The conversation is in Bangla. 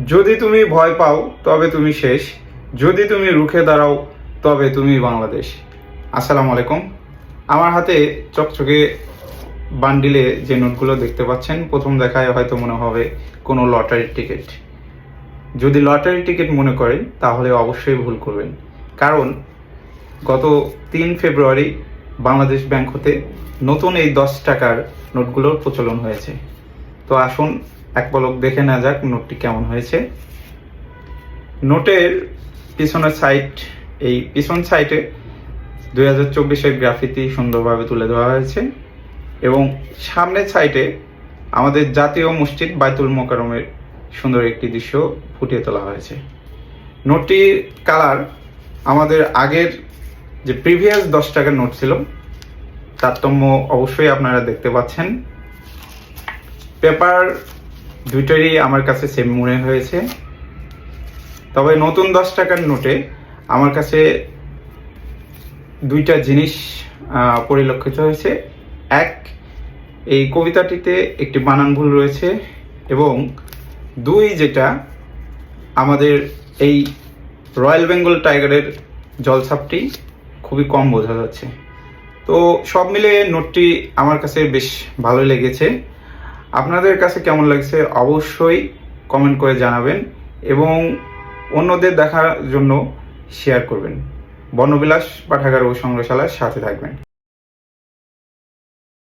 যদি তুমি ভয় পাও তবে তুমি শেষ, যদি তুমি রুখে দাঁড়াও তবে তুমি বাংলাদেশ। আসসালামু আলাইকুম। আমার হাতে চকচকে বান্ডিলে যে নোটগুলো দেখতে পাচ্ছেন, প্রথম দেখায় হয়তো মনে হবে কোনো লটারির টিকিট। যদি লটারির টিকিট মনে করেন তাহলে অবশ্যই ভুল করবেন, কারণ গত 3 ফেব্রুয়ারি বাংলাদেশ ব্যাংক হতে নতুন এই 10 টাকার নোটগুলোর প্রচলন হয়েছে। তো আসুন এক পলক দেখে নেওয়া যাক নোটটি কেমন হয়েছে। নোটের পিছনের সাইড, এই পিছন সাইডে 2024-এর গ্রাফিতি সুন্দরভাবে তুলে ধরা হয়েছে এবং সামনের সাইডে আমাদের জাতীয় মসজিদ বাইতুল মোকাররমের সুন্দর একটি দৃশ্য ফুটিয়ে তোলা হয়েছে। নোটটির কালার আমাদের আগের যে প্রিভিয়াস 10 টাকার নোট ছিল তারতম্য অবশ্যই আপনারা দেখতে পাচ্ছেন। পেপার দুইটারই আমার কাছে সেম মনে হয়েছে, তবে নতুন 10 টাকার নোটে আমার কাছে দুইটা জিনিস পরিলক্ষিত হয়েছে। এক, এই কবিতাটিতে একটি বানান ভুল রয়েছে, এবং দুই, যেটা আমাদের এই রয়্যাল বেঙ্গল টাইগারের জলছাপটি খুবই কম বোঝা যাচ্ছে। তো সব মিলে নোটটি আমার কাছে বেশ ভালো লেগেছে। আপনাদের কাছে কেমন লাগছে অবশ্যই কমেন্ট করে জানাবেন এবং অন্যদের দেখার জন্য শেয়ার করবেন। বর্ণবিলাস পাঠাগার ও সংগ্রহশালার সাথে থাকবেন।